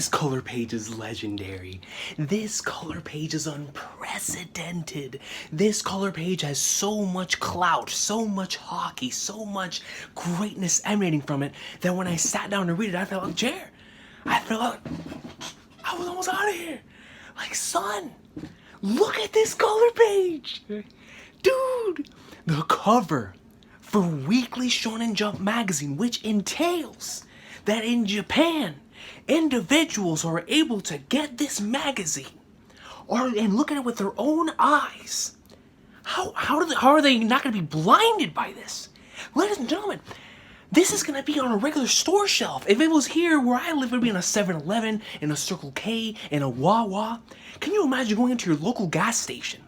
This color page is legendary. This color page is unprecedented. This color page has so much clout, so much hockey, so much greatness emanating from it that when I sat down to read it, I felt like a chair. I felt like I was almost out of here. Like, son, look at this color page. Dude, the cover for Weekly Shonen Jump magazine, which entails that in Japan, individuals are able to get this magazine and look at it with their own eyes. How are they not going to be blinded by this? Ladies and gentlemen, this is going to be on a regular store shelf. If it was here where I live, it would be in a 7-Eleven, in a Circle K, in a Wawa. Can you imagine going into your local gas station,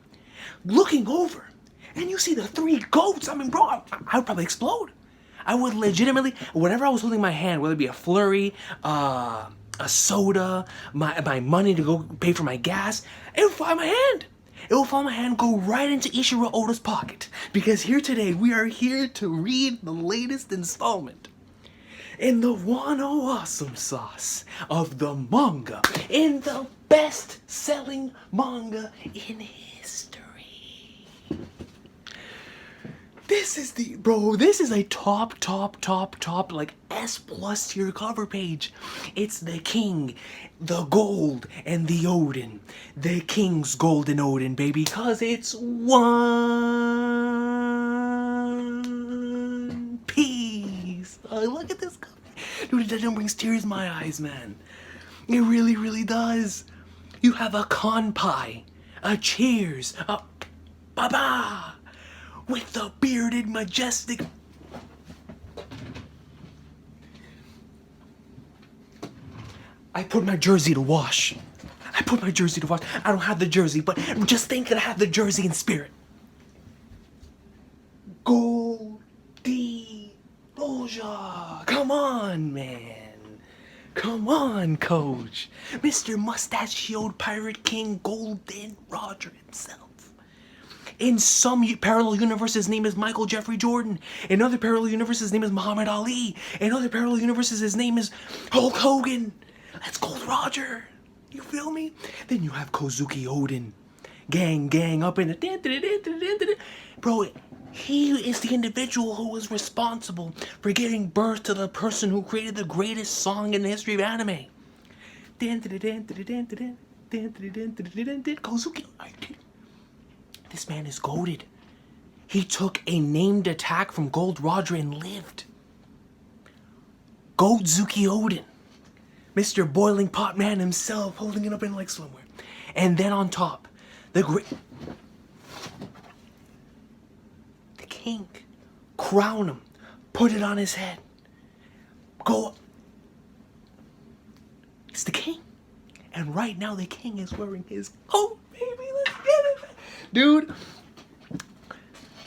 looking over, and you see the three goats? I mean, bro, I would probably explode. I would legitimately, whenever I was holding my hand, whether it be a flurry, a soda, my money to go pay for my gas, it would fly my hand. It will fall in my hand, go right into Ishiro Oda's pocket. Because here today, we are here to read the latest installment in the Wano Awesome Sauce of the manga, in the best-selling manga in history. This is this is a top, like S+ tier cover page. It's the king, the gold, and the Odin. The king's golden Odin, baby, cause it's One Piece. Oh, look at this cover. Dude, that brings tears to my eyes, man. It really, really does. You have a kanpai, a cheers, a baba, with the bearded, majestic... I put my jersey to wash. I don't have the jersey, but just think that I have the jersey in spirit. Goldie Roja. Come on, man. Come on, coach. Mr. Mustachioed Pirate King Golden Roger himself. In some parallel universe, his name is Michael Jeffrey Jordan. In other parallel universes, his name is Muhammad Ali. In other parallel universes, his name is Hulk Hogan. That's Gold Roger. You feel me? Then you have Kozuki Odin. Gang up in the... Bro, he is the individual who was responsible for giving birth to the person who created the greatest song in the history of anime. Kozuki. This man is goated. He took a named attack from Gold Roger and lived. Goldzuki Odin. Mr. Boiling Pot Man himself, holding it up in like swimwear. And then on top, the king. Crown him. Put it on his head. Go. It's the king. And right now the king is wearing his coat, baby. Let's get it. Dude,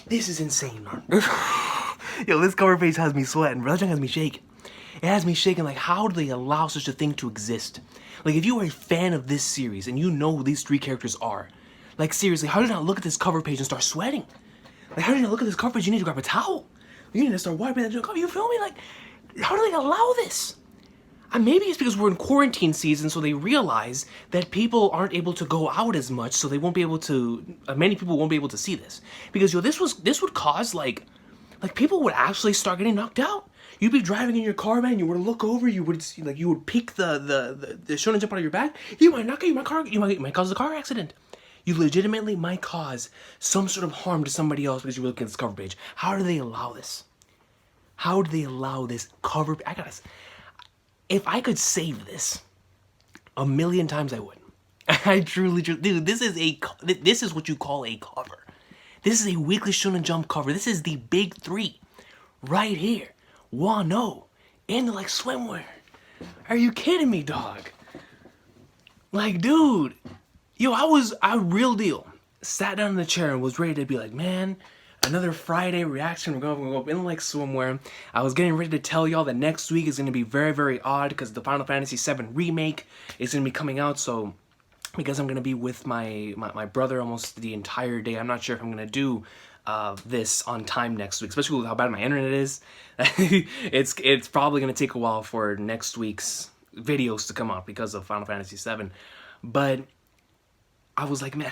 this is insane, man. Yo, this cover page has me sweating, bro. That has me shaking. It has me shaking, like, how do they allow such a thing to exist? Like, if you are a fan of this series and you know who these three characters are, like, seriously, how do you not look at this cover page and start sweating? Like, how do you not look at this cover page? You need to grab a towel. You need to start wiping that cover. You feel me? Like, how do they allow this? Maybe it's because we're in quarantine season, so they realize that people aren't able to go out as much, so they won't be able to, many people won't be able to see this. Because, yo, this would cause, like people would actually start getting knocked out. You'd be driving in your car, man, you would look over, you would pick the Shonen Jump out of your back, you might knock out you might cause a car accident. You legitimately might cause some sort of harm to somebody else because you're looking at this cover page. How do they allow this? How do they allow this cover? If I could save this 1,000,000 times, I would. I truly, dude, this is what you call a cover. This is a Weekly Shonen Jump cover. This is the big three right here. Wano in like swimwear. Are you kidding me, dog? Like, dude, yo, I real deal sat down in the chair and was ready to be like, man, another Friday reaction. We're going to go up in like swimwear. I was getting ready to tell y'all that next week is going to be very, very odd because the Final Fantasy VII Remake is going to be coming out. So because I'm going to be with my brother almost the entire day, I'm not sure if I'm going to do this on time next week, especially with how bad my internet is. It's probably going to take a while for next week's videos to come out because of Final Fantasy VII. But I was like, man,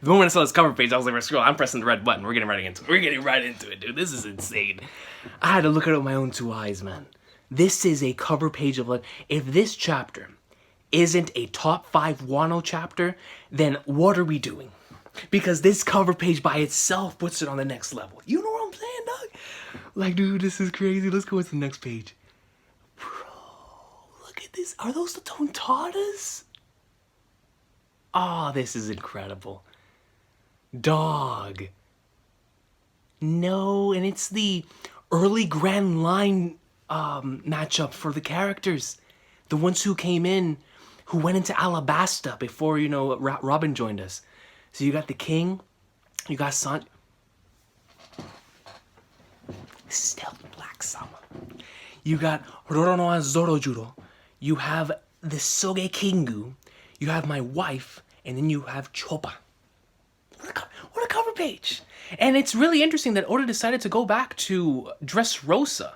the moment I saw this cover page, I was like, scroll, I'm pressing the red button. We're getting right into it. We're getting right into it, dude. This is insane. I had to look at it with my own two eyes, man. This is a cover page of, like, if this chapter isn't a top 5 Wano chapter, then what are we doing? Because this cover page by itself puts it on the next level. You know what I'm saying, dog? Like, dude, this is crazy. Let's go to the next page. Bro, look at this. Are those the Tonto Tatas? Oh, this is incredible. Dog. No, and it's the early Grand Line matchup for the characters. The ones who came in, who went into Alabasta before, you know, Robin joined us. So you got the King, you got San... Stealth Black Sama. You got Roronoa Zorojuro. You have the Soge Kingu. You have my wife. And then you have Choppa. What a cover page. And it's really interesting that Oda decided to go back to Dressrosa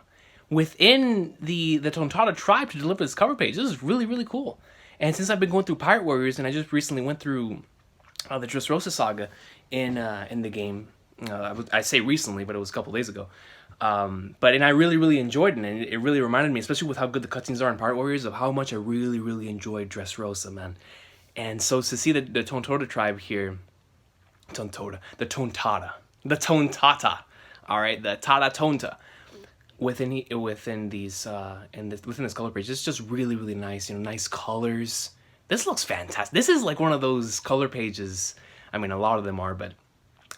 within the Tonto Tata tribe to deliver this cover page. This is really, really cool. And since I've been going through Pirate Warriors, and I just recently went through the Dressrosa saga in the game. I say recently, but it was a couple days ago. And I really, really enjoyed it, and it really reminded me, especially with how good the cutscenes are in Pirate Warriors, of how much I really, really enjoyed Dressrosa, man. And so to see the Tonto Tata tribe here, the Tonto Tata, all right, the Tata Tonta, within this color page, it's just really, really nice. You know, nice colors. This looks fantastic. This is like one of those color pages. I mean, a lot of them are, but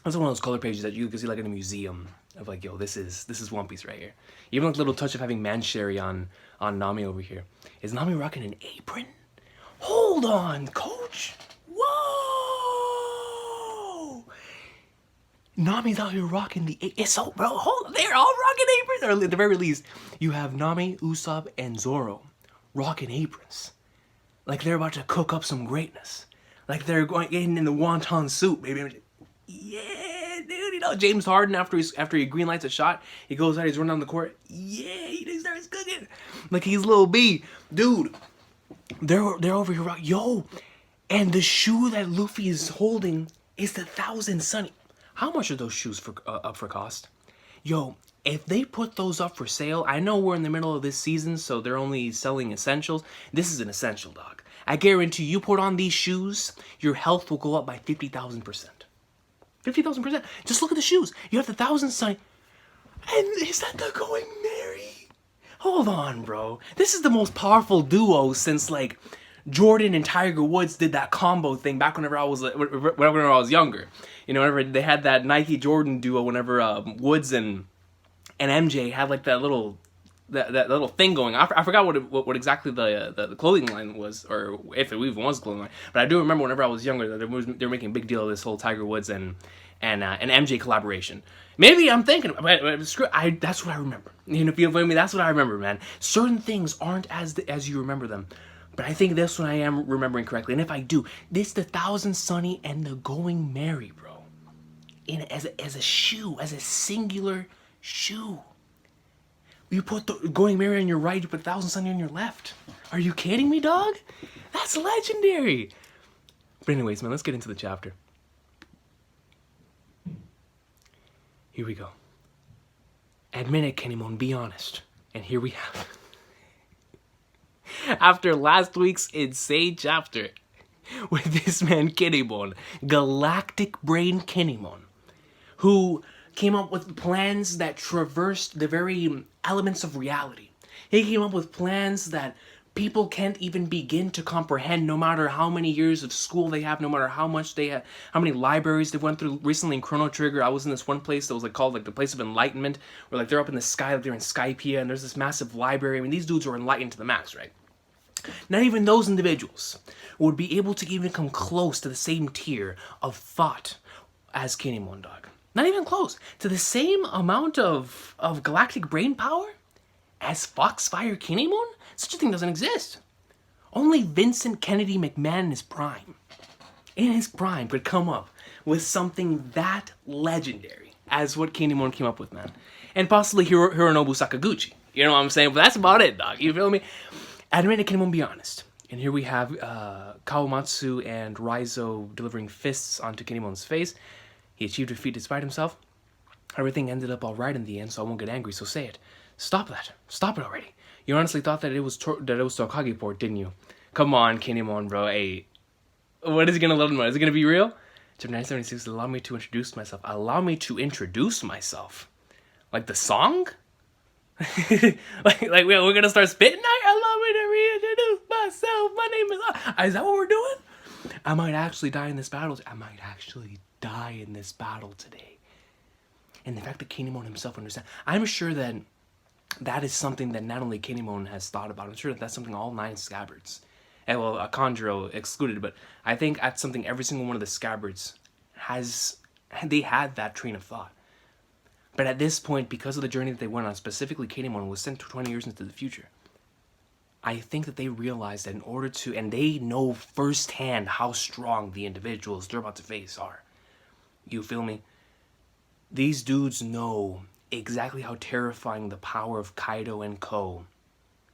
it's one of those color pages that you can see like in a museum of like, yo, this is One Piece right here. Even like a little touch of having Mancherry on Nami over here. Is Nami rocking an apron? Hold on, coach. Whoa. Nami's out here rocking the apron. It's so, bro, hold on. They're all rocking aprons. Or at the very least, you have Nami, Usopp, and Zoro rocking aprons. Like they're about to cook up some greatness. Like they're getting in the wonton soup, baby. Yeah, dude. You know, James Harden, after he green lights a shot, he goes out, he's running down the court. Yeah, he starts cooking. Like he's Lil B. Dude. They're over here, yo, and the shoe that Luffy is holding is the 1,000 Sunny. How much are those shoes up for cost? Yo, if they put those up for sale, I know we're in the middle of this season, so they're only selling essentials. This is an essential, dog. I guarantee you put on these shoes, your health will go up by 50,000%. 50,000%. Just look at the shoes. You have the 1,000 Sunny, and is that the Going Merry? Hold on, bro. This is the most powerful duo since, like, Jordan and Tiger Woods did that combo thing back whenever I was younger. You know, whenever they had that Nike Jordan duo, whenever Woods and MJ had like that little thing going. I forgot what exactly the clothing line was, or if it even was a clothing line. But I do remember whenever I was younger that they were making a big deal of this whole Tiger Woods and MJ collaboration. Maybe I'm thinking, but that's what I remember. You know, if you feel me, that's what I remember, man. Certain things aren't as you remember them, but I think this one I am remembering correctly. And if I do, this the 1,000 Sunny and the Going Merry, bro. As a shoe, as a singular shoe. You put the Going Merry on your right, you put 1,000 Sunny on your left. Are you kidding me, dog? That's legendary. But anyways, man, let's get into the chapter. Here we go. Admit it, Kinemon, be honest. And here we have after last week's insane chapter with this man Kinemon, Galactic Brain Kinemon, who came up with plans that traversed the very elements of reality. He came up with plans that people can't even begin to comprehend, no matter how many years of school they have, no matter how much they have, how many libraries they went through. Recently in Chrono Trigger, I was in this one place that was like called like the place of enlightenment, where like they're up in the sky, like they're in Skypiea, and there's this massive library. I mean, these dudes are enlightened to the max, right? Not even those individuals would be able to even come close to the same tier of thought as Kinemon, dog. Not even close to the same amount of galactic brain power as Foxfire Kinemon. Such a thing doesn't exist. Only Vincent Kennedy McMahon in his prime, could come up with something that legendary as what Kinemon came up with, man. And possibly Hironobu Sakaguchi. You know what I'm saying? But that's about it, dog. You feel me? Admit it, Kinemon, be honest. And here we have Kawamatsu and Raizo delivering fists onto Kinemon's face. He achieved a feat despite himself. Everything ended up alright in the end, so I won't get angry, so say it. Stop that. Stop it already. You honestly thought that it was Tokage Port, didn't you? Come on, Kinemon, bro. Hey, what is he gonna let him know? Is it gonna be real? Chapter 976, allow me to introduce myself. Allow me to introduce myself? Like the song? like we're gonna start spitting now? Allow me to reintroduce myself. My name is that what we're doing? I might actually die in this battle. I might actually die in this battle today. And the fact that Kinemon himself understands, I'm sure that that is something that not only Kinemon has thought about. I'm sure that that's something all 9 scabbards, and well, Kanjuro excluded, but I think that's something every single one of the scabbards has. They had that train of thought. But at this point, because of the journey that they went on, specifically Kinemon was sent 20 years into the future. I think that they realized that in order to, and they know firsthand how strong the individuals they're about to face are. You feel me? These dudes know exactly how terrifying the power of Kaido and Ko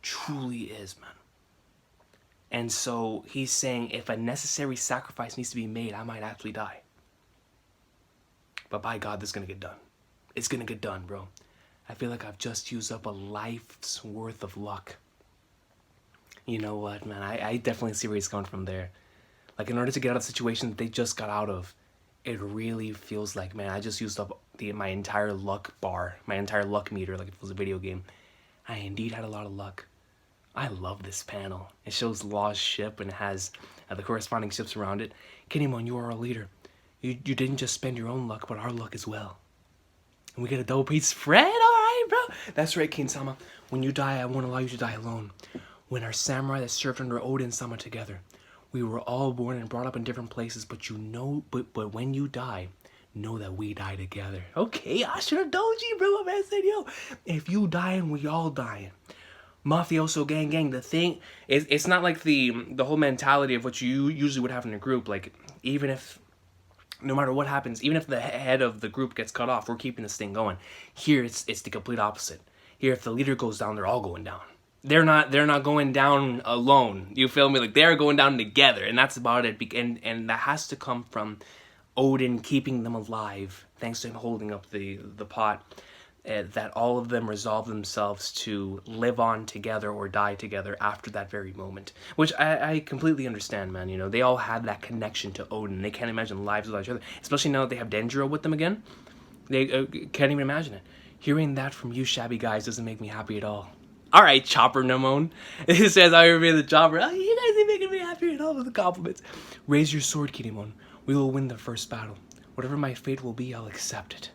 truly is, man. And so he's saying, if a necessary sacrifice needs to be made, I might actually die. But by God, this is going to get done. It's going to get done, bro. I feel like I've just used up a life's worth of luck. You know what, man? I definitely see where he's coming from there. Like, in order to get out of the situation that they just got out of, it really feels like, man, I just used up my entire luck bar, my entire luck meter, like if it was a video game. I indeed had a lot of luck. I love this panel. It shows Law's ship and it has the corresponding ships around it. Kinemon, you are our leader. You didn't just spend your own luck, but our luck as well. And we get a double page spread? Alright, bro. That's right, Kin-sama. When you die, I won't allow you to die alone. When our samurai that served under Odin-sama together, we were all born and brought up in different places, but you know, but when you die, know that we die together. Okay, I should have told you, bro. Man said, yo, if you dying, we all dying. Mafioso gang, the thing is, it's not like the whole mentality of what you usually would have in a group. Like, even if, no matter what happens, even if the head of the group gets cut off, we're keeping this thing going. Here, it's the complete opposite. Here, if the leader goes down, they're all going down. They're not going down alone. You feel me? Like, they're going down together, and that's about it. And that has to come from Odin keeping them alive, thanks to him holding up the pot. That all of them resolve themselves to live on together or die together after that very moment. Which I completely understand, man. You know, they all have that connection to Odin. They can't imagine lives without each other. Especially now that they have Denjiro with them again. They can't even imagine it. Hearing that from you shabby guys doesn't make me happy at all. Alright, Chopper Namon. It says, I remember the Chopper. Oh, you guys ain't making me happy at all with the compliments. Raise your sword, Kinemon. We will win the first battle. Whatever my fate will be, I'll accept it.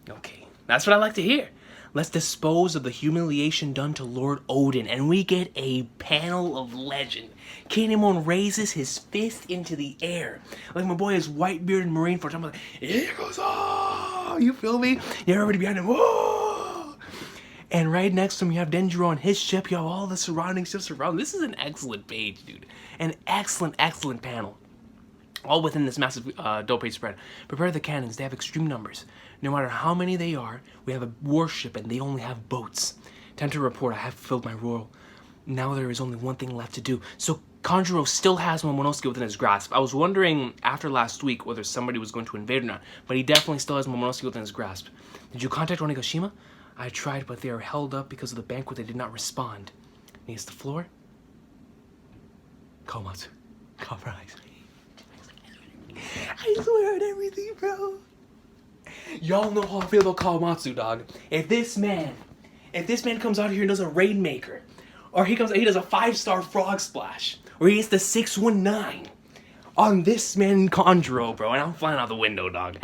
Okay, that's what I like to hear. Let's dispose of the humiliation done to Lord Odin, and we get a panel of legend. Kinemon raises his fist into the air. Like my boy is white-bearded Marine Force. I'm like, here goes, oh! You feel me? You're already behind him, whoa! And right next to him, you have Denjiro on his ship. You have all the surrounding ships around. This is an excellent page, dude. An excellent, excellent panel. All within this massive double page spread. Prepare the cannons. They have extreme numbers. No matter how many they are, we have a warship and they only have boats. Time to report. I have fulfilled my role. Now there is only one thing left to do. So Kanjuro still has Momonosuke within his grasp. I was wondering after last week whether somebody was going to invade or not. But he definitely still has Momonosuke within his grasp. Did you contact Onigashima? I tried, but they are held up because of the banquet. They did not respond. Needs the floor? Komatsu. Compromise me. I swear on everything, bro. Y'all know how I feel about Kawamatsu, dog. If this man comes out here and does a Rainmaker, or he comes out, he does a 5-star frog splash, or he gets the 619 on this man Kanjuro, bro, and I'm flying out the window, dog.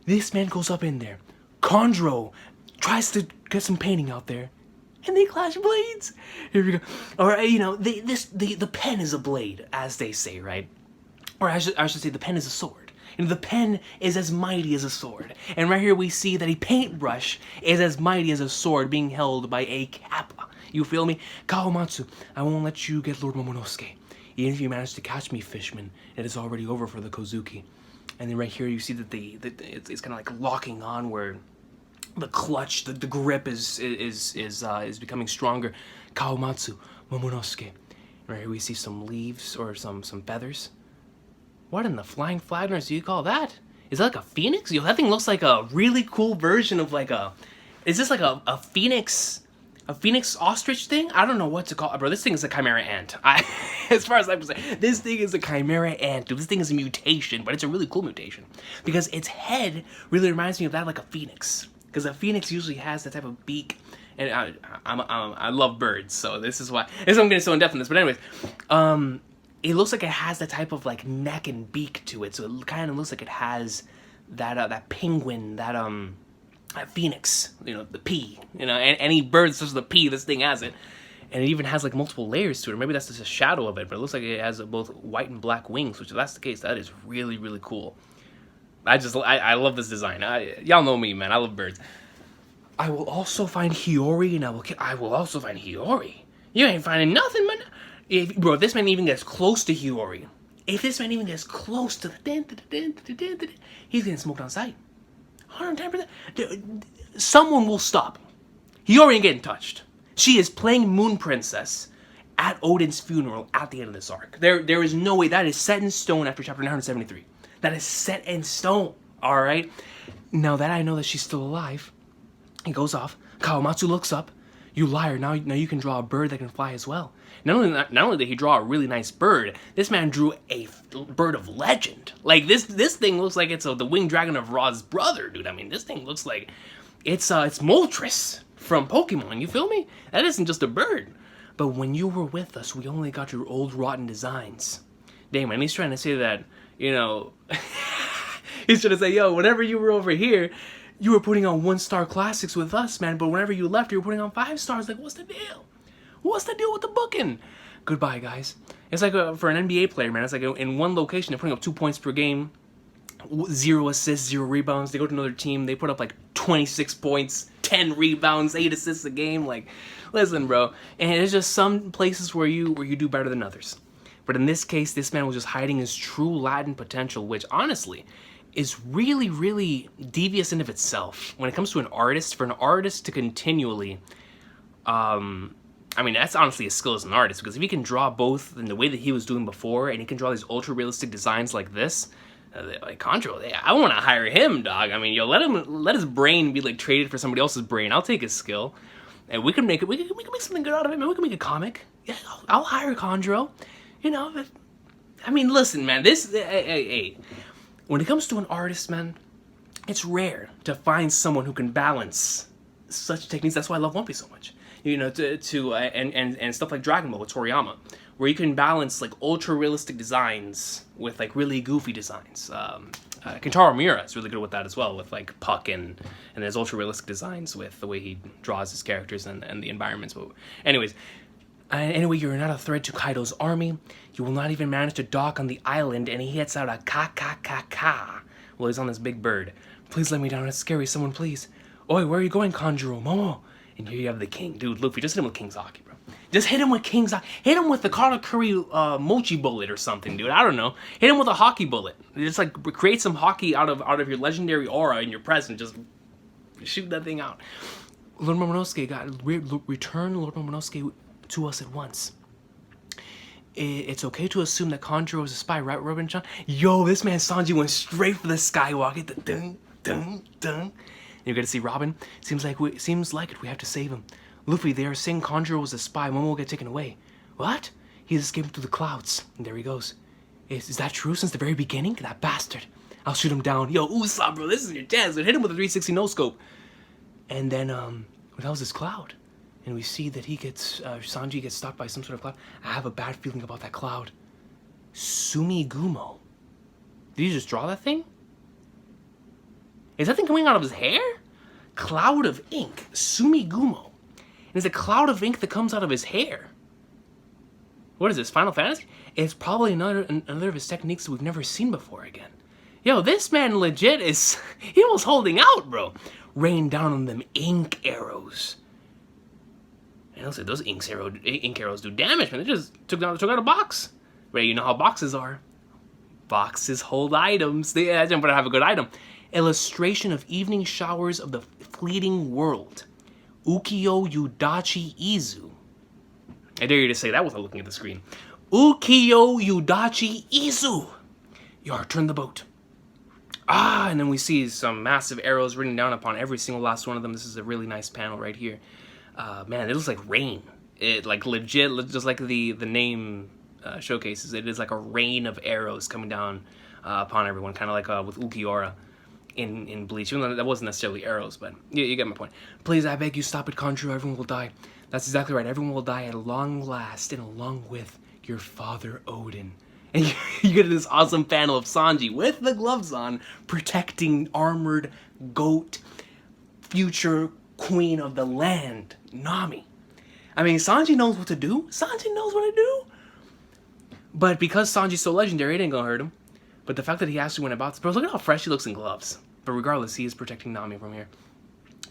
This man goes up in there. Kanjuro tries to get some painting out there, and they clash blades. Here we go. Or you know, the pen is a blade, as they say, right? Or I should say, the pen is a sword. And the pen is as mighty as a sword. And right here we see that a paintbrush is as mighty as a sword being held by a kappa. You feel me? Kawamatsu, I won't let you get Lord Momonosuke. Even if you manage to catch me, fishman, it is already over for the Kozuki. And then right here you see that it's kind of like locking on where the clutch, the grip is becoming stronger. Kawamatsu, Momonosuke. Right here we see some leaves or some feathers. What in the flying flagners do you call that? Is that like a phoenix? Yo, that thing looks like a really cool version of like a... Is this like a phoenix... A phoenix ostrich thing? I don't know what to call it, bro. This thing is a chimera ant. As far as I'm concerned, this thing is a chimera ant. Dude, this thing is a mutation, but it's a really cool mutation. Because its head really reminds me of that like a phoenix. Because a phoenix usually has that type of beak. And I love birds, so this is why... I'm getting so in-depth in this, but anyways. It looks like it has that type of like neck and beak to it. So it kind of looks like it has that penguin, that phoenix, you know, the P, you know, any bird such as the P, this thing has it. And it even has like multiple layers to it. Or maybe that's just a shadow of it, but it looks like it has both white and black wings, which if that's the case, that is really, really cool. I love this design. Y'all know me, man. I love birds. I will also find Hiyori, and I will also find Hiyori. You ain't finding nothing, man. Bro, if this man even gets close to Hiyori, if this man even gets close to the he's getting smoked on sight. 110%. Someone will stop. Hiyori ain't getting touched. She is playing Moon Princess at Odin's funeral at the end of this arc. There is no way. That is set in stone after chapter 973. That is set in stone. Alright? Now that I know that she's still alive, he goes off. Kawamatsu looks up. You liar, now you can draw a bird that can fly as well. Not only did he draw a really nice bird, this man drew a bird of legend. Like, this thing looks like it's the winged dragon of Ra's brother, dude. I mean, this thing looks like it's Moltres from Pokemon, you feel me? That isn't just a bird. But when you were with us, we only got your old rotten designs. Damn, man, he's trying to say that, you know, he's trying to say, yo, whenever you were over here, you were putting on 1-star classics with us, man, but whenever you left, you were putting on 5 stars. Like, what's the deal? What's the deal with the booking? Goodbye, guys. It's like for an NBA player, man. It's like in one location, they're putting up 2 points per game, 0 assists, 0 rebounds. They go to another team, they put up like 26 points, 10 rebounds, 8 assists a game. Like, listen, bro. And it's just some places where you do better than others. But in this case, this man was just hiding his true Latin potential, which honestly is really, really devious in of itself. When it comes to an artist, for an artist to continually, I mean, that's honestly a skill as an artist, because if he can draw both in the way that he was doing before, and he can draw these ultra-realistic designs like this, like Kanjuro, I want to hire him, dog. I mean, yo, let his brain be like traded for somebody else's brain. I'll take his skill, and we can make it. We can make something good out of it, man. We can make a comic. Yeah, I'll hire Kanjuro. You know, but, I mean, listen, man. Hey. When it comes to an artist, man, it's rare to find someone who can balance such techniques. That's why I love One Piece so much. You know, and stuff like Dragon Ball with Toriyama, where you can balance like ultra realistic designs with like really goofy designs. Kentaro Miura is really good with that as well, with like Puck and there's ultra realistic designs with the way he draws his characters and the environments. But anyways. Anyway, you're not a threat to Kaido's army. You will not even manage to dock on the island, and he hits out a ka-ka-ka-ka while he's on this big bird. Please let me down, it's scary, someone please. Oi, where are you going, Kanjuro? Momo! And here you have the king. Dude, Luffy, just hit him with King's Haki, bro. Just hit him with King's Haki. Hit him with the Karakuri Mochi bullet or something, dude. I don't know. Hit him with a hockey bullet. Just like create some hockey out of your legendary aura in your present. Just shoot that thing out. Lord Momonosuke return Lord Momonosuke to us at once. It's okay to assume that Kanjuro is a spy, right, Robin-chan? Yo, this man Sanji went straight for the skywalk. Hit the dun dun dun. You get to see Robin. Seems like it. We have to save him. Luffy, they are saying Kanjuro was a spy. Momo will get taken away. What? He's escaping through the clouds. And there he goes. Is that true since the very beginning? That bastard. I'll shoot him down. Yo, Usopp, bro, this is your chance. Hit him with a 360 no scope. And then that was his cloud. And we see that Sanji gets stopped by some sort of cloud. I have a bad feeling about that cloud. Sumigumo. Did you just draw that thing? Is that thing coming out of his hair? Cloud of ink. Sumigumo. And it's a cloud of ink that comes out of his hair. What is this, Final Fantasy? It's probably another of his techniques that we've never seen before again. Yo, this man legit is... He was holding out, bro. Rain down on them ink arrows. And I'll say those ink arrows do damage, man. They just took out a box. Right, you know how boxes are. Boxes hold items. They don't have a good item. Illustration of evening showers of the fleeting world. Ukiyo Yudachi Izu. I dare you to say that without looking at the screen. Ukiyo Yudachi Izu. Yar, turn the boat. Ah, and then we see some massive arrows written down upon every single last one of them. This is a really nice panel right here. Man, it looks like rain. It, like, legit, just like the name showcases, it is like a rain of arrows coming down upon everyone, kind of like with Ukiora in Bleach, even though that wasn't necessarily arrows, but you get my point. Please, I beg you, stop it, Kanjuro, everyone will die. That's exactly right, everyone will die at long last, and along with your father Odin. And you get this awesome panel of Sanji with the gloves on, protecting armored goat, future queen of the land, Nami. I mean, Sanji knows what to do. Sanji knows what to do. But because Sanji's so legendary, it ain't gonna hurt him. But the fact that he actually went about this, bro, look at how fresh he looks in gloves. But regardless, he is protecting Nami from here.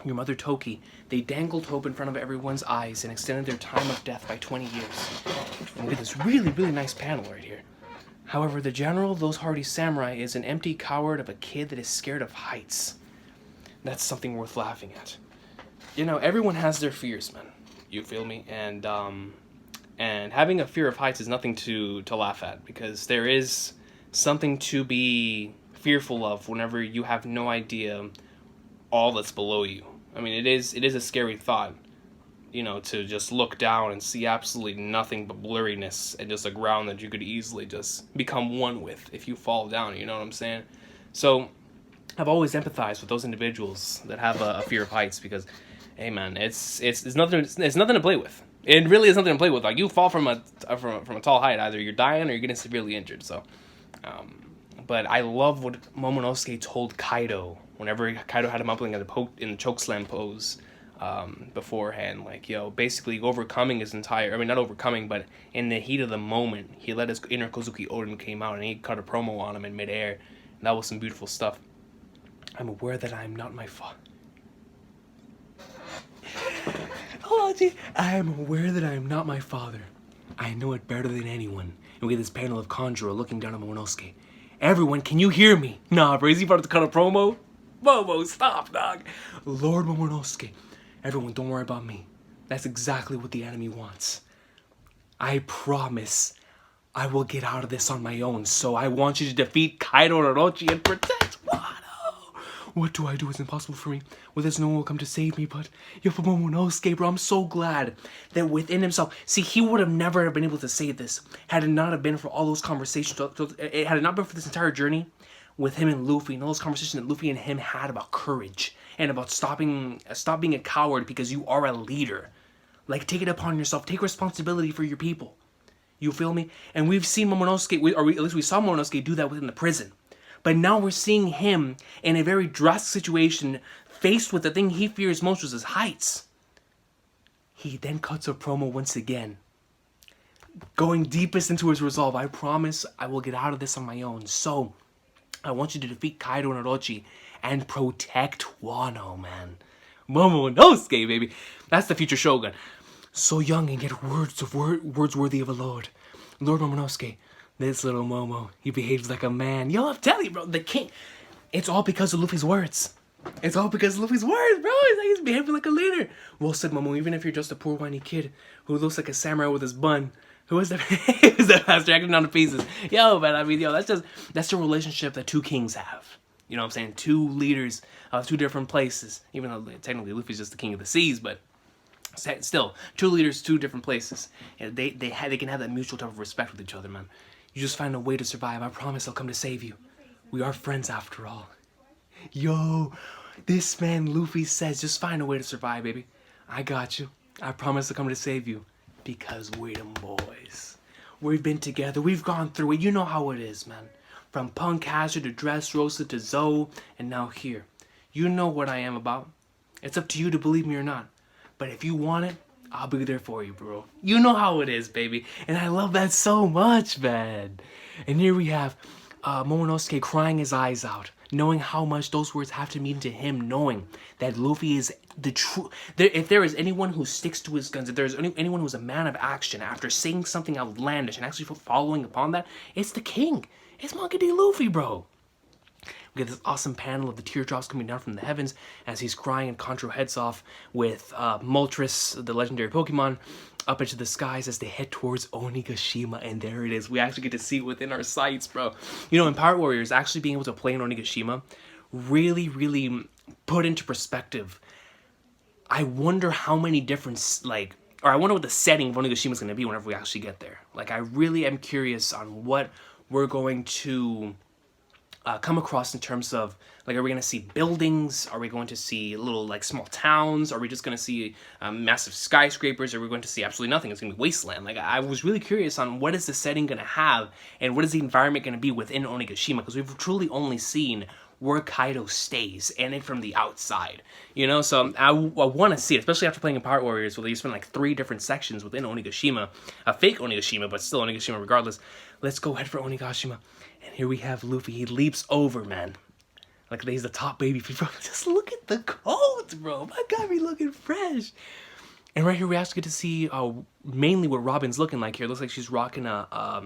Your mother Toki, they dangled hope in front of everyone's eyes and extended their time of death by 20 years. And look at this really, really nice panel right here. However, the general of those hardy samurai is an empty coward of a kid that is scared of heights. That's something worth laughing at. You know, everyone has their fears, man. You feel me? And having a fear of heights is nothing to laugh at, because there is something to be fearful of whenever you have no idea all that's below you. I mean, it is a scary thought, you know, to just look down and see absolutely nothing but blurriness and just a ground that you could easily just become one with if you fall down, you know what I'm saying? So I've always empathized with those individuals that have a fear of heights, because hey man, it's nothing to play with. It really is nothing to play with. Like, you fall from a tall height, either you're dying or you're getting severely injured. So but I love what Momonosuke told Kaido whenever Kaido had him up in the chokeslam pose beforehand. Like, yo, basically overcoming his entire, I mean, not overcoming, but in the heat of the moment, he let his inner Kozuki Odin came out and he cut a promo on him in midair. And that was some beautiful stuff. I'm aware that I am not my father. I am aware that I am not my father. I know it better than anyone. And we get this panel of Kanjuro looking down at Momonosuke. Everyone, can you hear me? Nah, bro, is he about to cut a promo? Momo, stop, dog. Lord Momonosuke, everyone, don't worry about me. That's exactly what the enemy wants. I promise I will get out of this on my own, so I want you to defeat Kaido and Orochi and protect Wano. What do I do? It's impossible for me. Well, there's no one will come to save me, but yo, Momonosuke, bro, I'm so glad that within himself, see, he would have never been able to say this had it not have been for all those conversations, had it not been for this entire journey with him and Luffy, and all those conversations that Luffy and him had about courage and about stop being a coward because you are a leader. Like, take it upon yourself, take responsibility for your people. You feel me? And we've seen Momonosuke, or at least we saw Momonosuke do that within the prison. But now we're seeing him in a very drastic situation, faced with the thing he fears most, was his heights. He then cuts a promo once again, going deepest into his resolve. I promise I will get out of this on my own. So, I want you to defeat Kaido and Orochi and protect Wano, man. Momonosuke, baby. That's the future Shogun. So young and yet words worthy of a lord. Lord Momonosuke, this little Momo, he behaves like a man. Yo, I'm telling you, bro, the king. It's all because of Luffy's words. It's all because of Luffy's words, bro. He's behaving like a leader. Well said, Momo, even if you're just a poor whiny kid who looks like a samurai with his bun. Who is that? Who's that master acting down to pieces? Yo, man, I mean, yo, that's the relationship that two kings have. You know what I'm saying? Two leaders of two different places. Even though technically Luffy's just the king of the seas, but still, two leaders, two different places. And they can have that mutual type of respect with each other, man. You just find a way to survive. I promise I'll come to save you. We are friends after all. Yo, this man Luffy says, just find a way to survive, baby. I got you. I promise I'll come to save you. Because we're them boys. We've been together. We've gone through it. You know how it is, man. From Punk Hazard to Dressrosa to Zoe, and now here. You know what I am about. It's up to you to believe me or not. But if you want it, I'll be there for you, bro. You know how it is, baby. And I love that so much, man. And here we have Momonosuke crying his eyes out, knowing how much those words have to mean to him, knowing that Luffy is the true... If there is anyone who sticks to his guns, if there's anyone who's a man of action after saying something outlandish and actually following upon that, it's the king. It's Monkey D. Luffy, bro. We get this awesome panel of the teardrops coming down from the heavens as he's crying and Kanjuro heads off with Moltres, the legendary Pokemon, up into the skies as they head towards Onigashima, and there it is. We actually get to see it within our sights, bro. You know, in Pirate Warriors, actually being able to play in Onigashima really, really put into perspective. I wonder how many different, like, or I wonder what the setting of Onigashima is going to be whenever we actually get there. Like, I really am curious on what we're going to come across in terms of, like, are we going to see buildings? Are we going to see little, like, small towns? Are we just going to see massive skyscrapers? Are we going to see absolutely nothing? It's going to be wasteland. Like, I was really curious on what is the setting going to have, and what is the environment going to be within Onigashima, because we've truly only seen where Kaido stays, and it from the outside, you know. So I want to see it, especially after playing in Pirate Warriors, where you spend like 3 different sections within Onigashima, a fake Onigashima, but still Onigashima regardless. Let's go head for Onigashima, and here we have Luffy. He leaps over, man, like he's the top baby, bro. Just look at the coats, bro. My God, be looking fresh. And right here we actually get to see mainly what Robin's looking like here. It looks like she's rocking a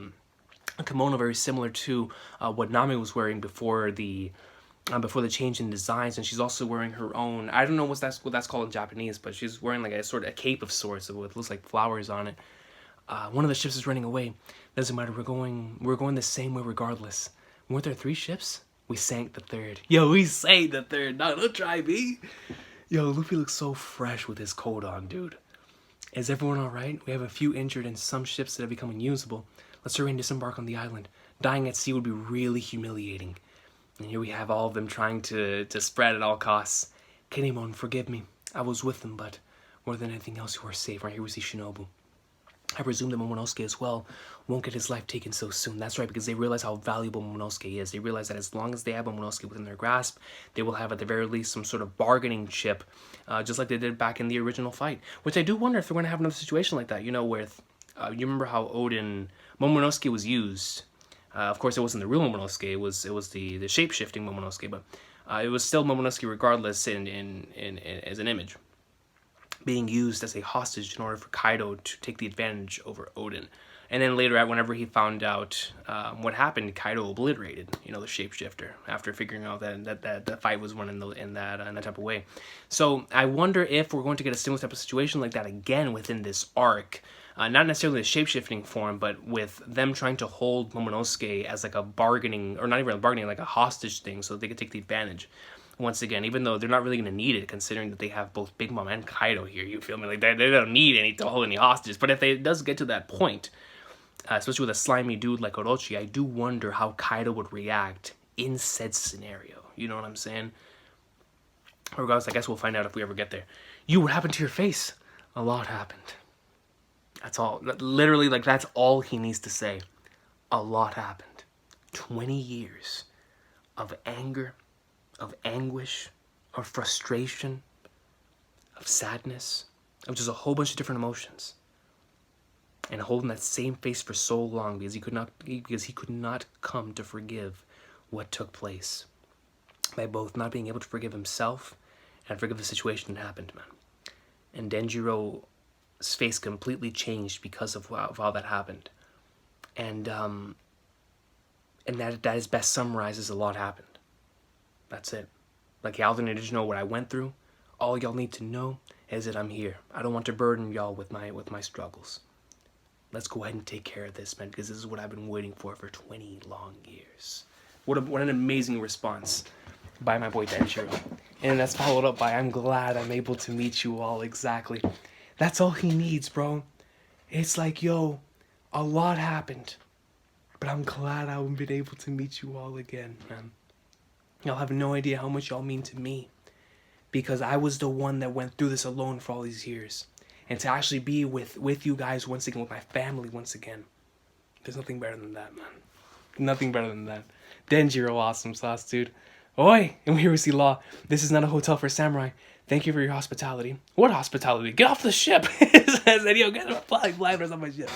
kimono very similar to what Nami was wearing before the change in designs, and she's also wearing her own, I don't know what that's called in Japanese, but she's wearing like a sort of a cape of sorts with looks like flowers on it. One of the ships is running away. Doesn't matter, we're going the same way regardless. Weren't there 3 ships? We sank the 3rd. Yo, we sank the 3rd. No, don't try me. Yo, Luffy looks so fresh with his coat on, dude. Is everyone alright? We have a few injured and some ships that have become unusable. Let's hurry and disembark on the island. Dying at sea would be really humiliating. And here we have all of them trying to spread at all costs. Kinemon, forgive me. I was with them, but more than anything else, you are safe. Right here we see Shinobu. I presume that Momonosuke as well won't get his life taken so soon. That's right, because they realize how valuable Momonosuke is. They realize that as long as they have Momonosuke within their grasp, they will have at the very least some sort of bargaining chip, just like they did back in the original fight. Which I do wonder if they're going to have another situation like that, you know, with, you remember how Momonosuke was used. Of course, it wasn't the real Momonosuke. It was the shape-shifting Momonosuke, but it was still Momonosuke regardless in as an image, being used as a hostage in order for Kaido to take the advantage over Oden. And then later, whenever he found out what happened, Kaido obliterated, you know, the shapeshifter after figuring out that the fight was won in that type of way. So I wonder if we're going to get a similar type of situation like that again within this arc. Not necessarily the shape-shifting form, but with them trying to hold Momonosuke as like a bargaining, or not even a bargaining, like a hostage thing, so that they could take the advantage. Once again, even though they're not really going to need it, considering that they have both Big Mom and Kaido here, you feel me? Like, they don't need any to hold any hostages. But if it does get to that point, especially with a slimy dude like Orochi, I do wonder how Kaido would react in said scenario. You know what I'm saying? Regardless, I guess we'll find out if we ever get there. What happened to your face? A lot happened. That's all. Literally, like, that's all he needs to say. A lot happened. 20 years of anger, of anguish, of frustration, of sadness, of just a whole bunch of different emotions. And holding that same face for so long because he could not come to forgive what took place. By both not being able to forgive himself and forgive the situation that happened, man. And Denjiro's face completely changed because of how that happened. And that is best summarizes a lot happened. That's it. Like, y'all didn't need to know what I went through. All y'all need to know is that I'm here. I don't want to burden y'all with my struggles. Let's go ahead and take care of this, man, because this is what I've been waiting for 20 long years. What an amazing response by my boy Denjiro. And that's followed up by, I'm glad I'm able to meet you all. Exactly. That's all he needs, bro. It's like, yo, a lot happened, but I'm glad I've been able to meet you all again, man. Y'all have no idea how much y'all mean to me, because I was the one that went through this alone for all these years. And to actually be with you guys once again, with my family once again, there's nothing better than that, man. Nothing better than that. Denjiro, awesome sauce, dude. Oi! And here we see Law. This is not a hotel for samurai. Thank you for your hospitality. What hospitality? Get off the ship! Says, yo, get off flying on my ship.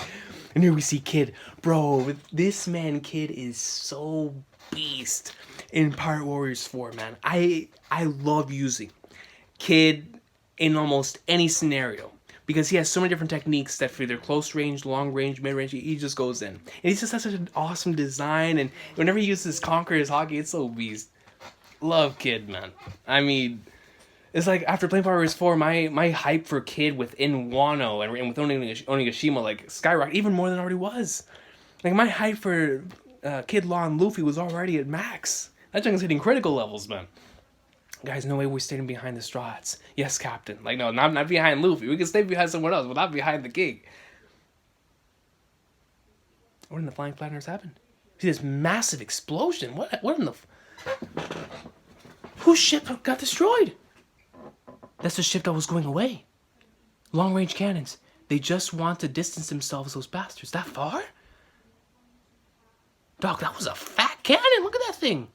And here we see Kid. Bro, this man, Kid, is so beast in Pirate Warriors 4, man. I love using Kid in almost any scenario, because he has so many different techniques that for either close range, long range, mid range, he just goes in. And he just has such an awesome design, and whenever he uses Conqueror's Hockey, it's so beast. Love Kid, man. I mean, It's like after playing Power Rangers 4, my hype for Kid within Wano and with Onigashima like skyrocketed even more than it already was. Like my hype for Kid Law and Luffy was already at max. That junk is hitting critical levels, man. Guys, no way we're standing behind the Straw Hats. Yes, Captain. Like, no, not behind Luffy. We can stay behind someone else, but not behind the king. What in the Flying Flatliners happened? See this massive explosion. What in the... Whose ship got destroyed? That's the ship that was going away. Long-range cannons. They just want to distance themselves, those bastards. That far? Dog, that was a fat cannon. Look at that thing.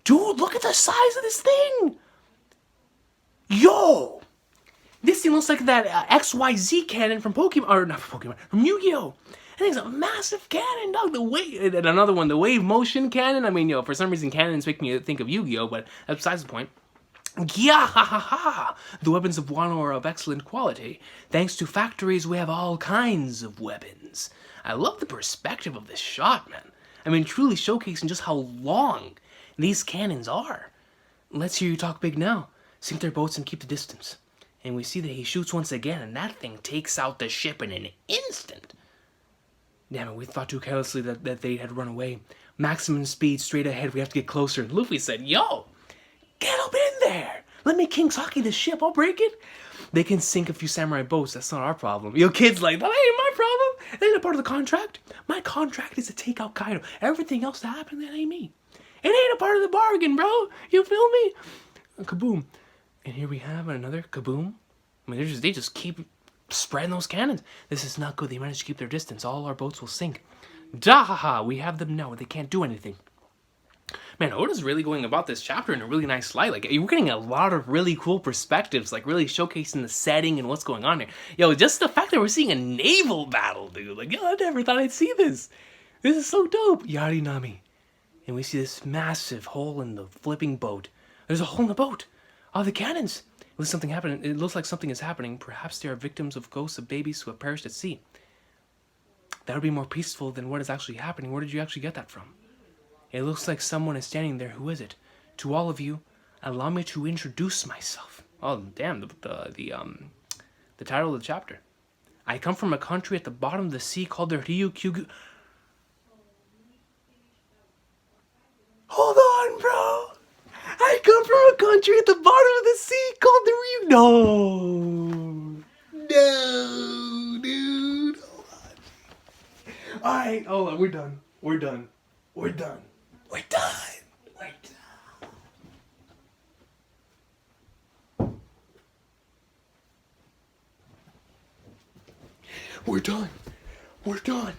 Dude, look at the size of this thing. Yo. This thing looks like that XYZ cannon from Pokemon. Or not from Pokemon. From Yu-Gi-Oh! That thing's a massive cannon, dog. The wave... And another one, the wave motion cannon. I mean, yo, for some reason, cannons make me think of Yu-Gi-Oh! But that's besides the point. Yeah, ha ha ha! The weapons of Wano are of excellent quality. Thanks to factories, we have all kinds of weapons. I love the perspective of this shot, man. I mean, truly showcasing just how long these cannons are. Let's hear you talk big now. Sink their boats and keep the distance. And we see that he shoots once again, and that thing takes out the ship in an instant. Damn it, we thought too carelessly that they had run away. Maximum speed, straight ahead, we have to get closer. And Luffy said, yo! Get up in there! Let me King Saki the ship, I'll break it. They can sink a few samurai boats, that's not our problem. Yo, kid's like, that ain't my problem. That ain't a part of the contract. My contract is to take out Kaido. Everything else that happened, that ain't me. It ain't a part of the bargain, bro. You feel me? Kaboom. And here we have another kaboom. I mean, they just keep spreading those cannons. This is not good. They managed to keep their distance. All our boats will sink. Dahaha, we have them now. They can't do anything. Man, Oda's really going about this chapter in a really nice light. Like, you're getting a lot of really cool perspectives, like really showcasing the setting and what's going on here. Yo, just the fact that we're seeing a naval battle, dude. Like, yo, I never thought I'd see this. This is so dope. Yarinami. And we see this massive hole in the flipping boat. There's a hole in the boat. Oh, the cannons. It looks like something is happening. Perhaps they are victims of ghosts of babies who have perished at sea. That would be more peaceful than what is actually happening. Where did you actually get that from? It looks like someone is standing there. Who is it? To all of you, allow me to introduce myself. Oh, damn, the title of the chapter. I come from a country at the bottom of the sea called the Ryukyugu. Hold on, bro. I come from a country at the bottom of the sea called the Ryu. No, dude. Hold on. All right, hold on. We're done. We're done. We're done. We're done. We're done. We're done. We're done.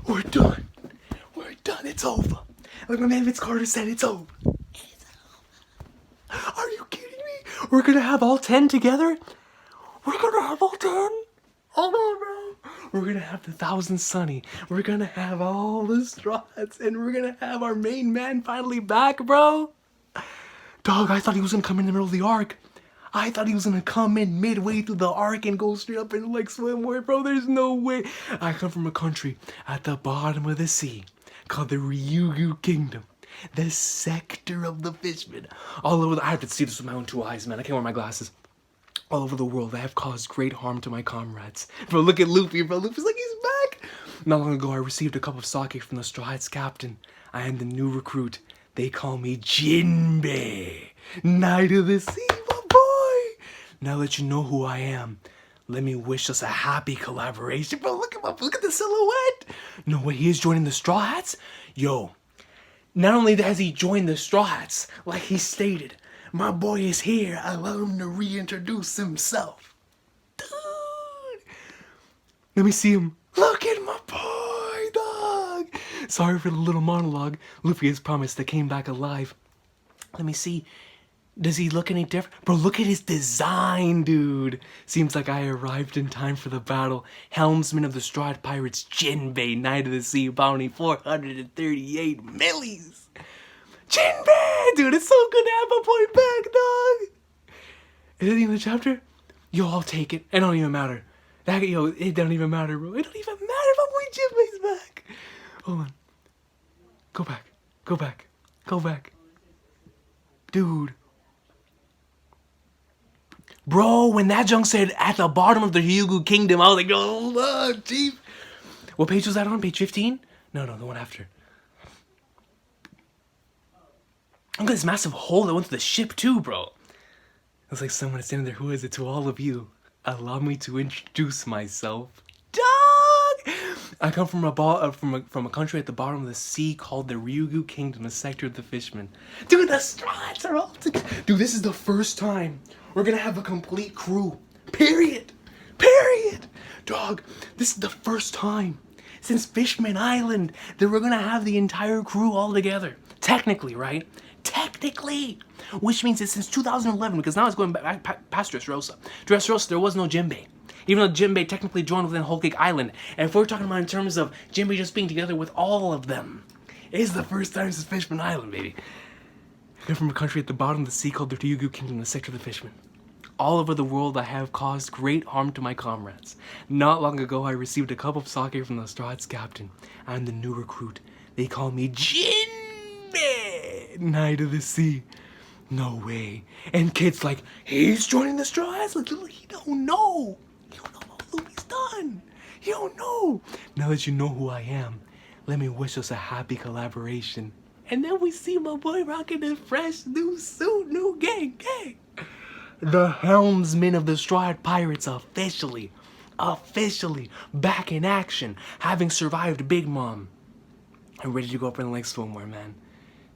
We're done. We're done. It's over. Like my man Vince Carter said, it's over. It's over. Are you kidding me? We're gonna have all 10 together? We're gonna have all 10? Hold on, bro. We're gonna have the Thousand Sunny. We're gonna have all the Straw Hats, and we're gonna have our main man finally back, bro. Dog, I thought he was gonna come in the middle of the arc. I thought he was gonna come in midway through the arc and go straight up and like swimwear, bro. There's no way. I come from a country at the bottom of the sea called the Ryugu Kingdom. The sector of the fishmen. All over I have to see this with my own 2 eyes, man. I can't wear my glasses. All over the world, I have caused great harm to my comrades. Bro, look at Luffy, bro. Luffy's like, he's back. Not long ago, I received a cup of sake from the Straw Hats captain. I am the new recruit. They call me Jinbe. Knight of the Sea, my boy. Now that you know who I am, let me wish us a happy collaboration. Bro, look at the silhouette. No way, he is joining the Straw Hats? Yo, not only has he joined the Straw Hats, like he stated, my boy is here. Allow him to reintroduce himself. Dude. Let me see him. Look at my boy, dog. Sorry for the little monologue. Luffy has promised that came back alive. Let me see. Does he look any different? Bro, look at his design, dude. Seems like I arrived in time for the battle. Helmsman of the Straw Hat Pirates, Jinbe, Knight of the Sea, bounty 438 millies. Jinbe! Dude, it's so good to have my boy back, dog! Is it the end of the chapter? Yo, I'll take it. It don't even matter. It don't even matter, bro. It don't even matter if my boy Jinbe's back. Hold on. Go back. Go back. Go back. Dude. Bro, when that junk said at the bottom of the Ryugu Kingdom, I was like, oh, look, chief. What page was that on? Page 15? No, the one after. Look at this massive hole that went to the ship too, bro. It's like someone standing there. Who is it? To all of you, allow me to introduce myself. Dog! I come from a country at the bottom of the sea called the Ryugu Kingdom, the sector of the fishmen. Dude, the strides are all together. Dude, this is the first time we're gonna have a complete crew. Period. Dog, this is the first time since Fishman Island that we're gonna have the entire crew all together. Technically, right? Technically, which means it's since 2011, because now it's going back past Dressrosa. Dressrosa, there was no Jinbe. Even though Jinbe technically joined within Whole Cake Island. And if we're talking about in terms of Jinbe just being together with all of them, it is the first time since Fishman Island, baby. I come from a country at the bottom of the sea called the Ryugu Kingdom, the sector of the fishmen. All over the world I have caused great harm to my comrades. Not long ago I received a cup of sake from the Strahd's captain. I'm the new recruit. They call me Jinbe, Knight of the Sea. No way. And kids like, he's joining the Strahd's? Like, he don't know. You don't know what Luffy's done. You don't know. Now that you know who I am, let me wish us a happy collaboration. And then we see my boy rocking a fresh new suit, new gang. The helmsman of the Strahd Pirates officially back in action, having survived Big Mom. I'm ready to go up in the legs swimwear, man.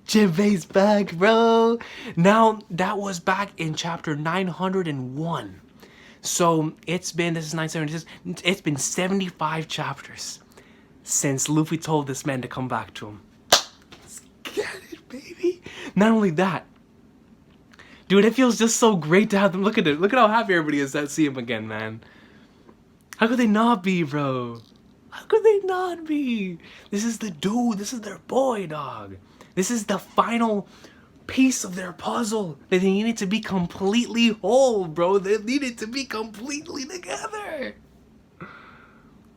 Jinbe's back, bro. Now, that was back in chapter 901. So, this is 976, it's been 75 chapters since Luffy told this man to come back to him. Let's get it, baby. Not only that, dude, it feels just so great to have them. Look at it. Look at how happy everybody is to see him again, man. How could they not be, bro? How could they not be? This is the dude. This is their boy, dog. This is the final piece of their puzzle. They needed to be completely whole, bro. They needed to be completely together.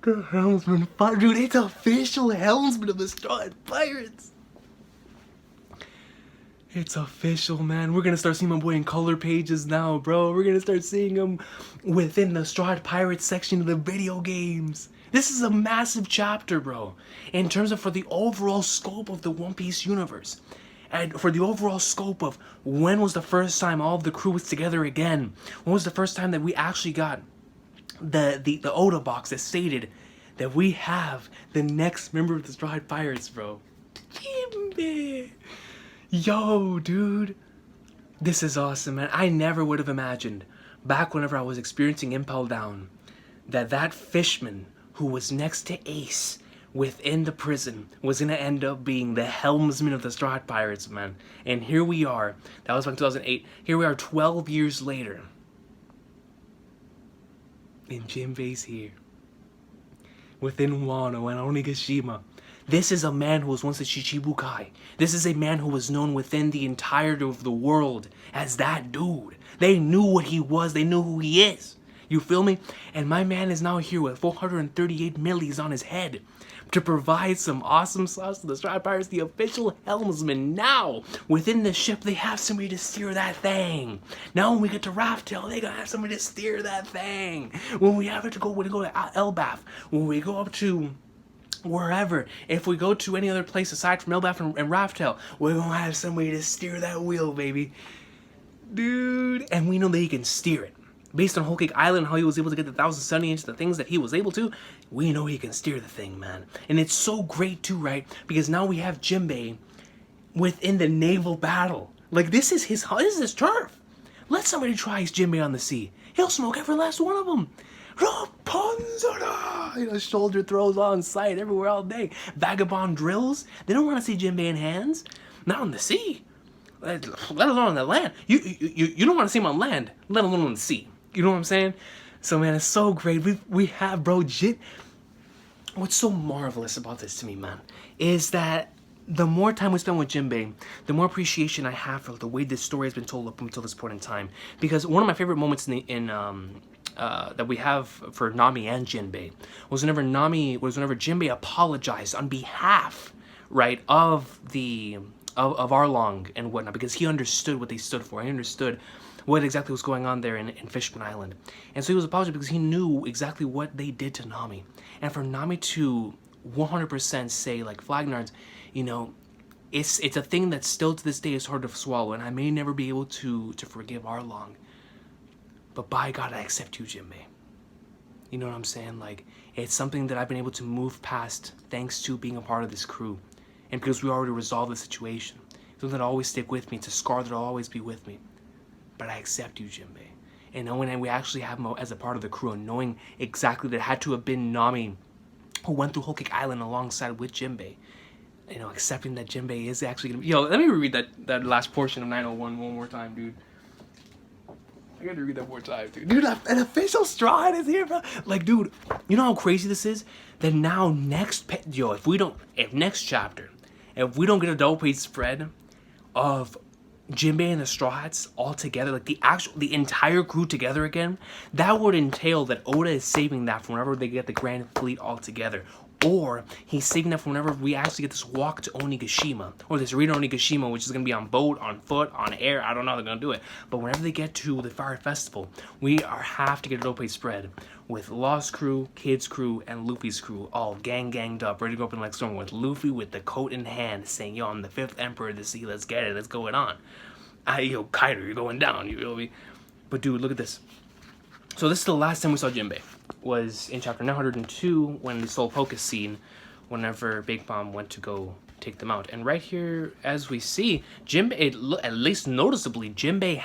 The helmsman, dude, it's official helmsman of the Strahd Pirates. It's official, man. We're gonna start seeing my boy in color pages now, bro. We're gonna start seeing him within the Strahd Pirates section of the video games. This is a massive chapter, bro. In terms of for the overall scope of the One Piece universe. And for the overall scope of when was the first time all of the crew was together again. When was the first time that we actually got the Oda box that stated that we have the next member of the Strahd Pirates, bro. Jinbe. Yo, dude, this is awesome, man. I never would have imagined, back whenever I was experiencing Impel Down, that fishman who was next to Ace within the prison was gonna end up being the helmsman of the Strahd Pirates, man. And here we are. That was back in 2008. Here we are 12 years later. And Jinbe's here. Within Wano and Onigashima. This is a man who was once a Shichibukai. This is a man who was known within the entirety of the world as that dude. They knew what he was. They knew who he is. You feel me? And my man is now here with 438 millies on his head to provide some awesome sauce to the Strahd Pirates, the official helmsman. Now, within the ship, they have somebody to steer that thing. Now, when we get to Raftel, they gonna have somebody to steer that thing. When we have to go to Elbaf, when we go up to wherever, if we go to any other place aside from Elbaf and Raftel, we're gonna have somebody to steer that wheel, baby. Dude, and we know that he can steer it. Based on Whole Cake Island, how he was able to get the 1,070 into the things that he was able to, we know he can steer the thing, man. And it's so great too, right? Because now we have Jinbe within the naval battle. Like, this is his turf. Let somebody try his Jinbe on the sea. He'll smoke every last one of them. Rapunzel! You know, shoulder throws on sight everywhere all day. Vagabond drills. They don't want to see Jinbe in hands. Not on the sea. Let alone on the land. You don't want to see him on land, let alone on the sea. You know what I'm saying? So, man, it's so great. We have, bro, what's so marvelous about this to me, man, is that the more time we spend with Jinbe, the more appreciation I have for the way this story has been told up until this point in time. Because one of my favorite moments that we have for Nami and Jinbe was whenever Jinbe apologized on behalf, right, of Arlong and whatnot, because he understood what they stood for. He understood what exactly was going on there in Fishman Island. And so he was apologizing because he knew exactly what they did to Nami. And for Nami to 100% say, like, Flagnards, you know, it's a thing that still to this day is hard to swallow, and I may never be able to forgive Arlong. But by God, I accept you, Jinbe. You know what I'm saying? Like, it's something that I've been able to move past thanks to being a part of this crew. And because we already resolved the situation. Something that'll always stick with me. It's a scar that'll always be with me. But I accept you, Jinbe. And knowing we actually have him as a part of the crew, and knowing exactly that it had to have been Nami who went through Whole Cake Island alongside with Jinbe. You know, accepting that Jinbe is actually gonna be... Yo, let me reread that last portion of 901 one more time, dude. I gotta read that more time, dude. Dude, an official Straw Hat is here, bro. Like, dude, you know how crazy this is? That now if next chapter, if we don't get a double page spread of Jinbe and the Straw Hats all together, like the entire crew together again, that would entail that Oda is saving that for whenever they get the Grand Fleet all together. Or he's saving that for whenever we actually get this walk to Onigashima. Or this arena Onigashima, which is going to be on boat, on foot, on air. I don't know how they're going to do it. But whenever they get to the Fire Festival, we have to get a double page spread with Lost Crew, Kid's crew, and Luffy's crew all ganged up, ready to go up in like storm, with Luffy with the coat in hand saying, yo, I'm the 5th Emperor of the Sea, let's get it, let's go it on. Yo, Kaido, you're going down, you feel me? But dude, look at this. So this is the last time we saw Jinbe, was in chapter 902 when the Soul Focus scene, whenever Big Mom went to go take them out. And right here, as we see, Jinbe, at least noticeably, Jinbe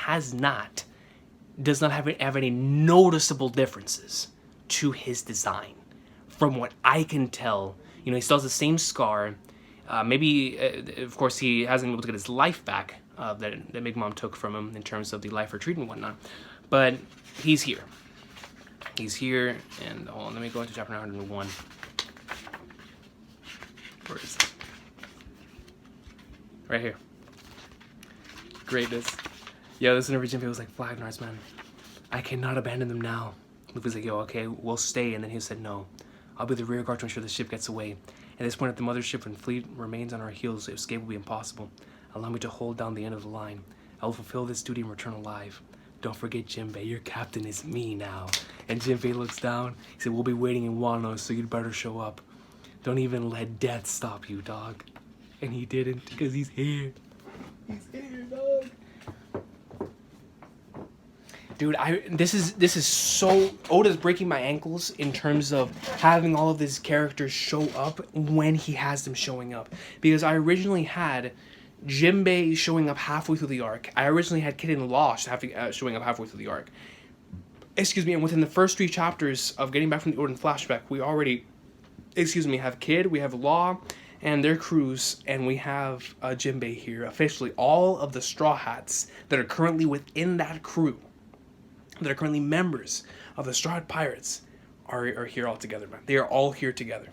does not have any noticeable differences to his design. From what I can tell, you know, he still has the same scar. Maybe, of course, he hasn't been able to get his life back that Big Mom took from him in terms of the life retreat and whatnot. But he's here. He's here, and hold on, let me go into chapter 901. Where is it? Right here. Greatness. Yo, this whenever Jinbe was like, Flagnards, man, I cannot abandon them now. Luffy's like, yo, okay, we'll stay. And then he said, no, I'll be the rear guard to ensure the ship gets away. At this point, if the mothership and fleet remains on our heels, escape will be impossible. Allow me to hold down the end of the line. I will fulfill this duty and return alive. Don't forget, Jinbe, your captain is me now. And Jinbe looks down. He said, we'll be waiting in Wano, so you'd better show up. Don't even let death stop you, dog. And he didn't, because he's here. He's here, dog. Dude, this is so... Oda's breaking my ankles in terms of having all of these characters show up when he has them showing up. Because I originally had Jinbe showing up halfway through the arc. I originally had Kid and Law showing up halfway through the arc. Excuse me, and within the first 3 chapters of getting back from the Odin flashback, we already, have Kid, we have Law, and their crews, and we have Jinbe here. Officially, all of the Straw Hats that are currently within that crew, that are currently members of the Straw Hat Pirates, are here all together, man. They are all here together.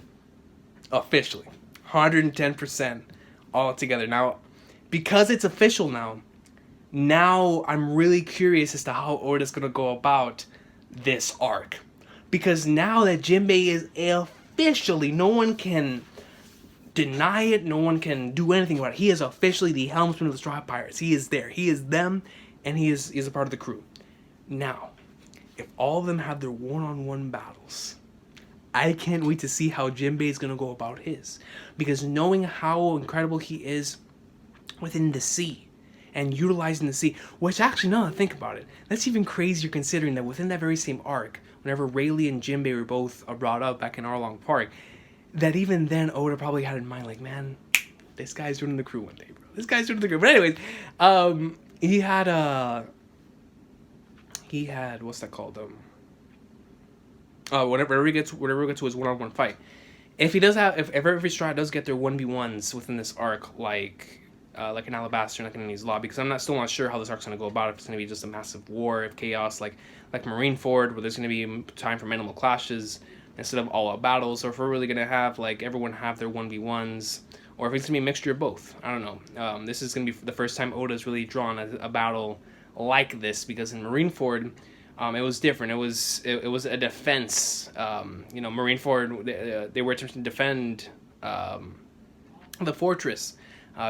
Officially. 110% all together. Now, because it's official now I'm really curious as to how Oda's going to go about this arc. Because now that Jinbe is officially, no one can deny it, no one can do anything about it. He is officially the helmsman of the Straw Hat Pirates. He is there. He is them, and he is a part of the crew. Now, if all of them have their one-on-one battles, I can't wait to see how Jinbe is going to go about his. Because knowing how incredible he is within the sea and utilizing the sea, which actually, now that I think about it, that's even crazier considering that within that very same arc, whenever Rayleigh and Jinbe were both brought up back in Arlong Park, that even then Oda probably had in mind, like, man, this guy's running the crew one day, bro. This guy's running the crew. But anyways, he had what's that called? Whenever he gets to his one-on-one fight, if every Straw does get their 1v1s within this arc, like an Alabaster, like in his law, because I'm still not sure how this arc's gonna go about. If it's gonna be just a massive war of chaos, like Marineford, where there's gonna be time for minimal clashes instead of all-out battles, or if we're really gonna have like everyone have their 1v1s, or if it's gonna be a mixture of both. I don't know. This is gonna be the first time Oda's really drawn a battle like this, because in Marineford, it was different. It was a defense. Marineford, they were attempting to defend the fortress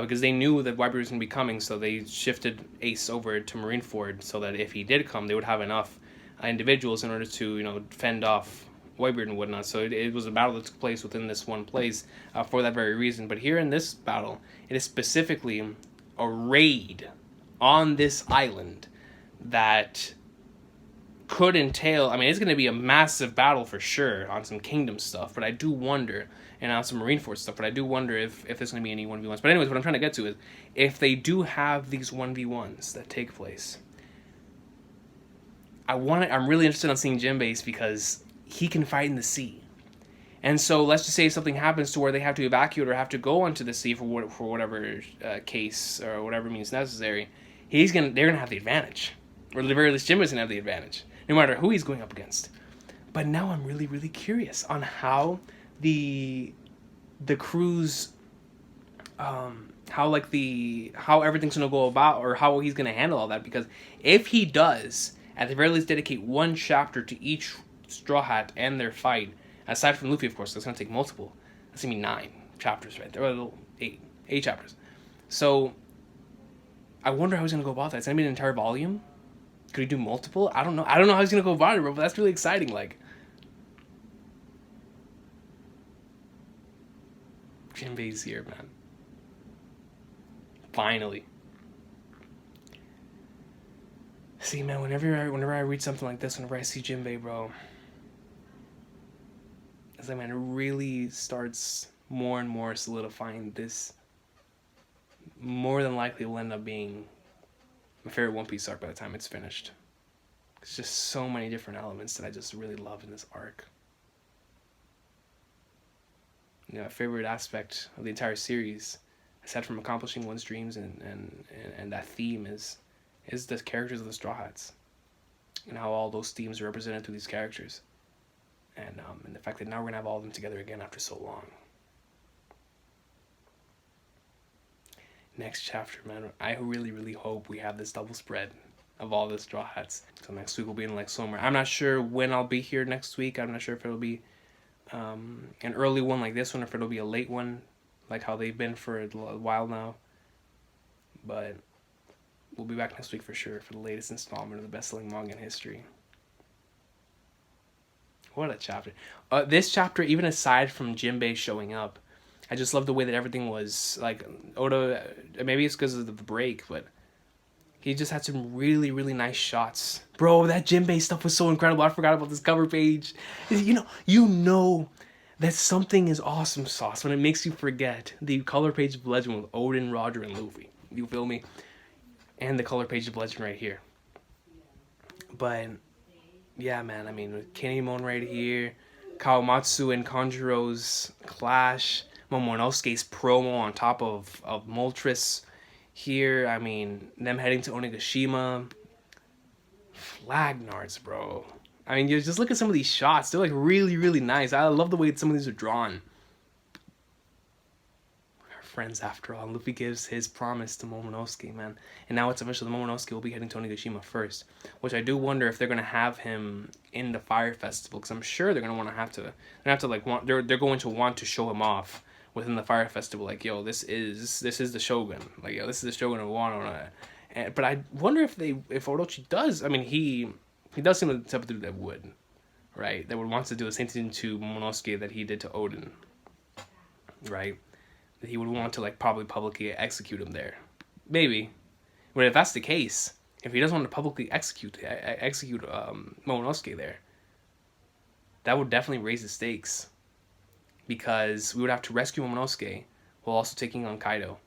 because they knew that Whitebeard was going to be coming, so they shifted Ace over to Marineford so that if he did come, they would have enough individuals in order to, fend off Whitebeard and whatnot. So it was a battle that took place within this one place for that very reason. But here in this battle, it is specifically a raid on this island that could entail, it's going to be a massive battle for sure on some kingdom stuff, but I do wonder, and on some Marineford stuff, but I do wonder if there's going to be any 1v1s. But anyways, what I'm trying to get to is, if they do have these 1v1s that take place, I'm really interested in seeing Jinbe's because he can fight in the sea. And so let's just say something happens to where they have to evacuate or have to go onto the sea for whatever case or whatever means necessary, they're going to have the advantage. Or at the very least, Jinbe's going to have the advantage, no matter who he's going up against. But now I'm really, really curious on how the crew's, how everything's going to go about, or how he's going to handle all that. Because if he does, at the very least, dedicate one chapter to each Straw Hat and their fight, aside from Luffy, of course, that's going to take multiple. That's going to be 9 chapters right there. Or 8 chapters. So I wonder how he's going to go about that. It's going to be an entire volume? Could he do multiple? I don't know. I don't know how he's going to go about it, bro, but that's really exciting. Like, Jinbe's here, man. Finally. See, man, whenever I read something like this, whenever I see Jinbe, bro, it's like, man, it really starts more and more solidifying this. More than likely will end up being my favorite One Piece arc by the time it's finished. It's just so many different elements that I just really love in this arc. My favorite aspect of the entire series, aside from accomplishing one's dreams and that theme, is the characters of the Straw Hats, and how all those themes are represented through these characters, and the fact that now we're gonna have all of them together again after so long. Next chapter, man, I really, really hope we have this double spread of all the Straw Hats. So next week we'll be in like somewhere. I'm not sure when I'll be here next week. I'm not sure if it'll be an early one like this one, or if it'll be a late one, like how they've been for a while now. But we'll be back next week for sure for the latest installment of the best-selling manga in history. What a chapter. This chapter, even aside from Jinbe showing up, I just love the way that everything was, like, Oda, maybe it's because of the break, but he just had some really, really nice shots. Bro, that Jinbe stuff was so incredible. I forgot about this cover page. You know that something is awesome sauce when it makes you forget the color page of Legend with Odin, Roger, and Luffy. You feel me? And the color page of Legend right here. But, yeah, man, with Kinemon right here, Kawamatsu and Kanjuro's clash, Momonosuke's promo on top of Moltres here, them heading to Onigashima, Flagnards, bro. You just look at some of these shots, they're like really, really nice. I love the way some of these are drawn. Friends after all. Luffy gives his promise to Momonosuke, man. And now it's official. Momonosuke will be heading to Onigashima first. Which I do wonder if they're going to have him in the Fire Festival. Because I'm sure they're going to have to they're going to want to show him off within the Fire Festival. Like, yo, this is the Shogun. Like, yo, this is the Shogun of Wano. But I wonder if Orochi does. He does seem like the type of dude that would. Right? That would want to do the same thing to Momonosuke that he did to Odin. Right? That he would want to, like, probably publicly execute him there. Maybe. But if that's the case, if he doesn't want to publicly execute Momonosuke there, that would definitely raise the stakes. Because we would have to rescue Momonosuke while also taking on Kaido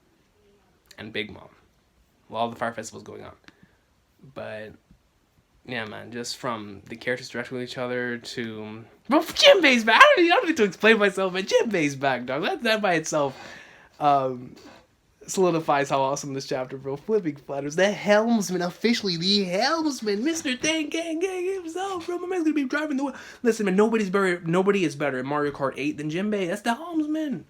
and Big Mom while the Fire Festival is going on. But, yeah, man, just from the characters directly with each other to... Bro, Jinbe's back! I don't need to explain myself, but Jinbe's back, dog. That by itself solidifies how awesome this chapter, bro. Flipping flatters. The helmsman, officially the helmsman, Mr. Dang Gang himself, bro. My man's gonna be driving the... Listen, man, nobody is better at Mario Kart 8 than Jinbe. That's the helmsman.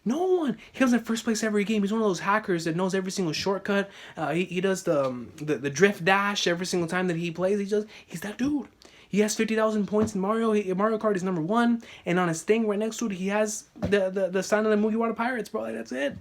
No one. He comes in first place every game. He's one of those hackers that knows every single shortcut. He does the drift dash every single time that he plays. He's that dude. He has 50,000 points in Mario. Mario Kart is number 1, and on his thing right next to it, he has the sign of the Mugiwara Pirates, bro. Like, that's it.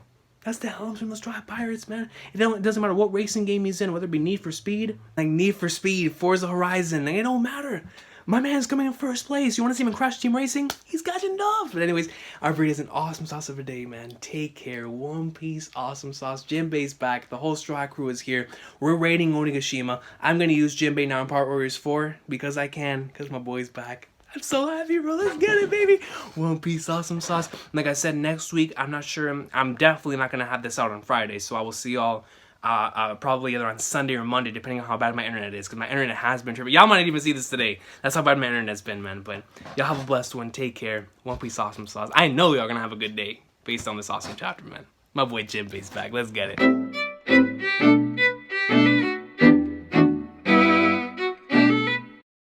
That's the helmsman. Let's drive pirates, man. It doesn't matter what racing game he's in, whether it be Need for Speed, like Need for Speed, Forza Horizon, like, it don't matter. My man's coming in first place. You want to see him in Crash Team Racing? He's got enough. But anyways, our breed is an awesome sauce of a day, man. Take care. One Piece, awesome sauce. Jinbe's back. The whole Straw Crew is here. We're raiding Onigashima. I'm going to use Jinbe now in Power Warriors 4 because I can, because my boy's back. I'm so happy, bro. Let's get it, baby. One Piece, awesome sauce. Like I said, next week, I'm not sure. I'm definitely not going to have this out on Friday. So I will see y'all probably either on Sunday or Monday, depending on how bad my internet is. Because my internet has been tripping. Y'all might not even see this today. That's how bad my internet's been, man. But y'all have a blessed one. Take care. One Piece, awesome sauce. I know y'all going to have a good day based on this awesome chapter, man. My boy Jinbe's back. Let's get it.